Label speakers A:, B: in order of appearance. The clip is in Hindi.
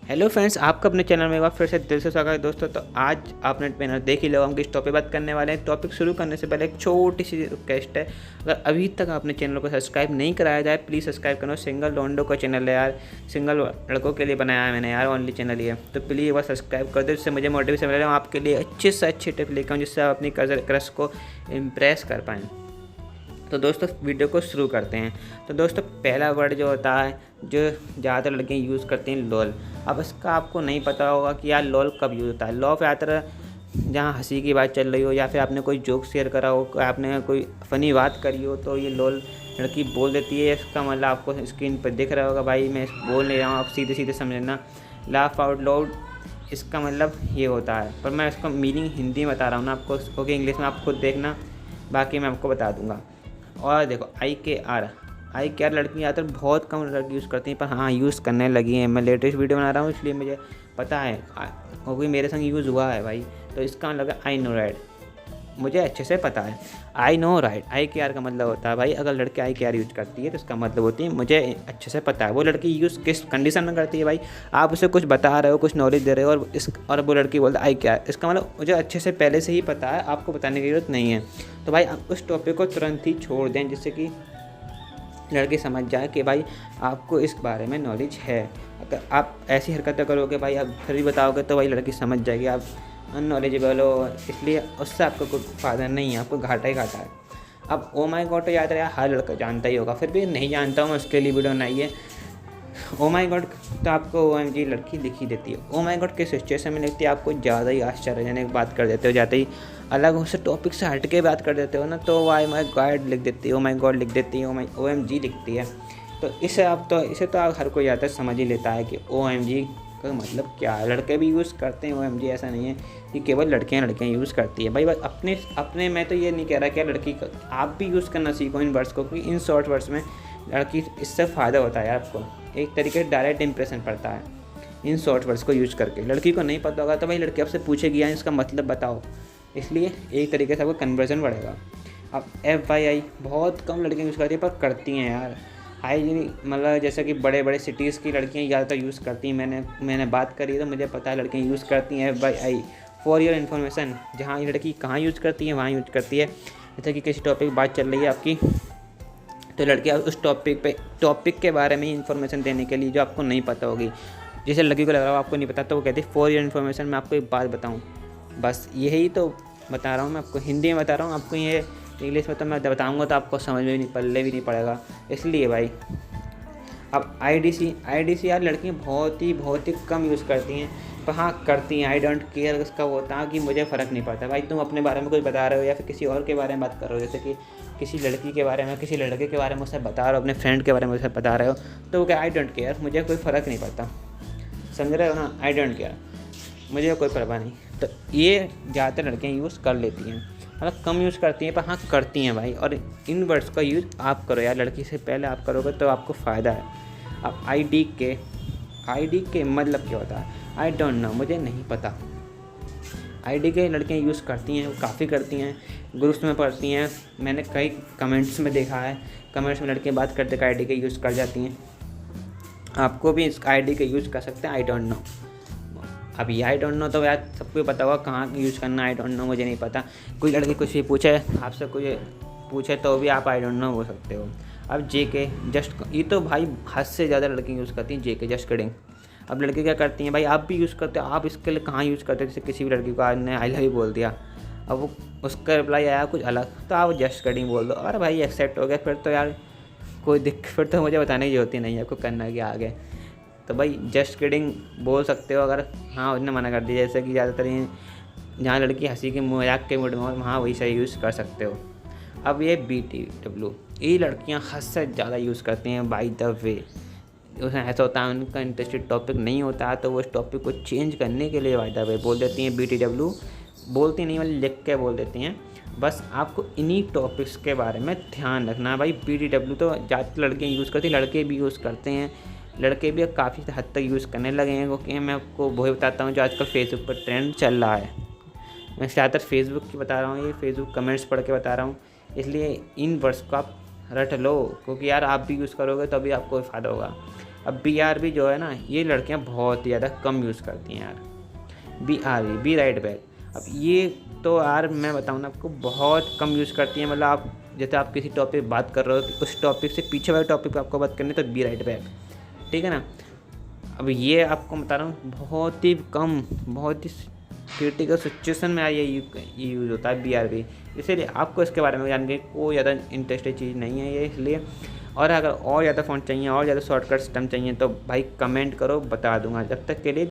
A: हेलो फ्रेंड्स, आपका अपने चैनल में एक बार फिर से दिल से स्वागत है दोस्तों। तो आज आपने बैनर देख ही लो, हम किस टॉपिक बात करने वाले हैं। टॉपिक शुरू करने से पहले एक छोटी सी रिक्वेस्ट है, अगर अभी तक आपने चैनल को सब्सक्राइब नहीं कराया जाए प्लीज़ सब्सक्राइब करो। सिंगल लोंडो का चैनल है यार, सिंगल लड़कों के लिए बनाया है मैंने यार, ओनली चैनल ही है, तो प्लीज़ एक बार सब्सक्राइब कर दो। जिससे मुझे मोटिवेशन मिलेगा, आपके लिए अच्छे से अच्छे टिप लेकर आऊँ जिससे आप अपनी क्रश को इम्प्रेस कर पाएँ। तो दोस्तों वीडियो को शुरू करते हैं। तो दोस्तों पहला वर्ड जो होता है, जो ज़्यादातर लड़कियाँ यूज़ करती हैं, लोल। अब इसका आपको नहीं पता होगा कि यार लोल कब यूज़ होता है। लॉ ज़्यादातर जहाँ हंसी की बात चल रही हो या फिर आपने कोई जोक शेयर करा हो, आपने कोई फ़नी बात करी हो, तो ये लोल लड़की बोल देती है। इसका मतलब आपको स्क्रीन पर दिख रहा होगा, भाई मैं बोल नहीं रहा हूँ, आप सीधे सीधे समझना। लाफ आउट लाउड इसका मतलब ये होता है, पर मैं इसका मीनिंग हिंदी में बता रहा हूँ ना आपको, क्योंकि इंग्लिश में आप खुद देखना, बाकी मैं आपको बता दूँगा। और देखो आई के आर लड़की ज़्यादातर बहुत कम लड़की यूज़ करती हैं, पर हाँ यूज़ करने लगी हैं। मैं लेटेस्ट वीडियो बना रहा हूँ इसलिए मुझे पता है, क्योंकि मेरे संग यूज़ हुआ है भाई। तो इसका मतलब है आई नो राइट, मुझे अच्छे से पता है। आई नो राइट, आई के आर का मतलब होता है भाई, अगर लड़की आई के आर यूज़ करती है तो इसका मतलब होती है मुझे अच्छे से पता है। वो लड़की यूज़ किस कंडीशन में करती है भाई, आप उसे कुछ बता रहे हो, कुछ नॉलेज दे रहे हो, और वो लड़की बोलता है आई के आर, इसका मतलब मुझे अच्छे से पहले से ही पता है, आपको बताने की ज़रूरत नहीं है। तो भाई आप उस टॉपिक को तुरंत ही छोड़ दें, जिससे कि लड़की समझ जाए कि भाई आपको इस बारे में नॉलेज है। अगर आप ऐसी हरकतें करोगे भाई, आप फिर भी बताओगे, तो भाई लड़की समझ जाएगी आप अननॉलेजेबल हो, इसलिए उससे आपको कोई फ़ायदा नहीं है, आपको घाटा ही घाटा है। अब ओ माई गॉड तो याद रहा, हर लड़का जानता ही होगा, फिर भी नहीं जानता हूँ मैं उसके लिए वीडियो बनाई है। ओ माई गॉड तो आपको OMG लड़की लिख ही देती है। ओ माई गॉड किस सिचुएशन में लिखती है, आपको ज़्यादा ही आश्चर्यजनक बात कर देते हो, जाते ही अलग उस टॉपिक से हट के बात कर देते हो ना, तो आई माई गॉड लिख देती है, ओ माई गॉड लिख देती है, OMG लिखती है। तो इसे आप हर कोई ज़्यादातर समझ ही लेता है कि OMG का मतलब क्या है। लड़के भी यूज़ करते हैं OMG, ऐसा नहीं है कि केवल लड़कियां यूज़ करती है भाई। अपने मैं तो ये नहीं कह रहा कि लड़की आप भी यूज़ करना सीखो इन वर्ड्स को, क्योंकि इन शॉर्ट वर्ड्स में लड़की इससे फ़ायदा होता है आपको, एक तरीके से डायरेक्ट इंप्रेशन पड़ता है इन शॉर्ट वर्ड्स को यूज़ करके। लड़की को नहीं पता होगा तो भाई लड़की आपसे पूछेगी यार इसका मतलब बताओ, इसलिए एक तरीके से आपको कन्वर्जन बढ़ेगा। अब FYI बहुत कम लड़कियाँ यूज़ करती हैं, पर करती हैं यार। हाई मतलब जैसे कि बड़े बड़े सिटीज़ की लड़कियाँ ज़्यादातर यूज़ करती हैं। मैंने बात करी तो मुझे पता है लड़कियाँ यूज़ करती हैं FYI, फॉर योर इन्फॉर्मेशन। जहाँ ये लड़की कहाँ यूज़ करती है वहाँ यूज़ करती है। जैसे कि किसी टॉपिक बात चल रही है आपकी, तो लड़कियाँ उस टॉपिक के बारे में इन्फॉर्मेशन देने के लिए जो आपको नहीं पता होगी, जैसे लड़की को लग रहा हो आपको नहीं पता, तो वो कहती है फॉर योर इन्फॉर्मेशन, मैं आपको एक बात बताऊँ, बस यही तो बता रहा हूँ मैं आपको, हिंदी में बता रहा हूँ आपको। ये इंग्लिश में तो मैं बताऊँगा तो आपको समझ में नहीं, पल्ले भी नहीं पड़ेगा, इसलिए भाई। अब IDC यार लड़कियाँ बहुत ही कम यूज़ करती हैं, पर हाँ करती हैं। आई डोंट केयर उसका वो होता है कि मुझे फ़र्क नहीं पड़ता। भाई तुम अपने बारे में कुछ बता रहे हो या फिर किसी और के बारे में बात कर रहे हो, जैसे कि किसी लड़की के बारे में, किसी लड़के के बारे में उसे बता रहे हो, अपने फ्रेंड के बारे में उसे बता रहे हो, तो वो क्या आई डोंट केयर, मुझे कोई फ़र्क नहीं पड़ता, समझ रहे हो ना, आई डोंट केयर, मुझे कोई परवाह नहीं। तो ये ज़्यादातर लड़कियाँ यूज़ कर लेती हैं, मतलब कम यूज़ करती हैं, पर हाँ करती हैं भाई। और इन वर्ड्स का यूज़ आप करो यार, लड़की से पहले आप करोगे तो आपको फ़ायदा है। अब ID के मतलब क्या होता है, आई डोंट नो, मुझे नहीं पता। ID के लड़कियाँ यूज़ करती हैं, काफ़ी करती हैं, ग्रुप्स में पढ़ती हैं। मैंने कई कमेंट्स में देखा है, कमेंट्स में लड़कियाँ बात करते ID के यूज़ कर जाती हैं। आपको भी इस ID के यूज़ कर सकते हैं, आई डोंट नो। अब ये आई डोंट नो तो यार सबको पता होगा कहाँ यूज़ करना, आई डोंट नो मुझे नहीं पता। कोई लड़की कुछ भी पूछे आपसे, कोई पूछे तो भी आप आई डोंट नो बोल सकते हो। अब JK जस्ट, ये तो भाई हद से ज़्यादा लड़कियाँ यूज़ करती हैं JK, जस्ट किडिंग। अब लड़की क्या करती हैं भाई, आप भी यूज़ करते हो, आप इसके लिए कहाँ यूज़ करते हो। जैसे किसी भी लड़की को आज ने आई लव यू बोल दिया, अब वो उसका रिप्लाई आया कुछ अलग, तो आप जस्ट किडिंग बोल दो, और भाई एक्सेप्ट हो गया, फिर तो यार कोई फिर तो मुझे बताने की ज़रूरत ही नहीं है आपको करना क्या आगे। तो भाई जस्ट किडिंग बोल सकते हो अगर हाँ उसने मना कर दिया, जैसे कि ज़्यादातर जहाँ लड़की हंसी के मजाक के मूड में हो, वहाँ वही सही यूज़ कर सकते हो। अब ये BTW, ये लड़कियाँ हद से ज़्यादा यूज़ करती हैं बाय द वे। उसमें ऐसा होता है उनका इंटरेस्टेड टॉपिक नहीं होता है, तो वो उस टॉपिक को चेंज करने के लिए बाय द वे बोल देती हैं BTW। बोलती नहीं मतलब लिख के बोल देती हैं। बस आपको इन्हीं टॉपिक्स के बारे में ध्यान रखना है भाई। BTW तो ज़्यादातर लड़कियाँ यूज़ करती हैं, लड़के भी यूज़ करते हैं, लड़के भी काफ़ी हद तक यूज़ करने लगे हैं, क्योंकि मैं आपको वही बताता हूँ जो आजकल फेसबुक पर ट्रेंड चल रहा है। मैं ज़्यादातर फेसबुक की बता रहा हूँ, ये फेसबुक कमेंट्स पढ़ के बता रहा हूँ, इसलिए इन वर्ड्स को आप रट लो, क्योंकि यार आप भी यूज़ करोगे तभी आपको फ़ायदा होगा। अब BRB जो है ना, ये लड़कियां बहुत ही ज़्यादा कम यूज़ करती हैं यार। BRB बी राइट बैक, अब ये तो यार मैं बताऊँ ना आपको, बहुत कम यूज़ करती हैं। मतलब आप जैसे आप किसी टॉपिक बात कर रहे हो, उस टॉपिक से पीछे वाले टॉपिक पर आपको बात करनी है तो बी राइट बैक, ठीक है ना। अब ये आपको बता रहा हूँ बहुत ही कम, बहुत ही क्रिटिकल सिचुएशन में ये यूज़ होता है BRB। इसीलिए आपको इसके बारे में जानने की कोई ज़्यादा इंटरेस्टेड चीज़ नहीं है ये, इसलिए। और अगर और ज़्यादा फ़ोन चाहिए और ज़्यादा शॉर्टकट सिस्टम चाहिए तो भाई कमेंट करो, बता दूंगा। जब तक के लिए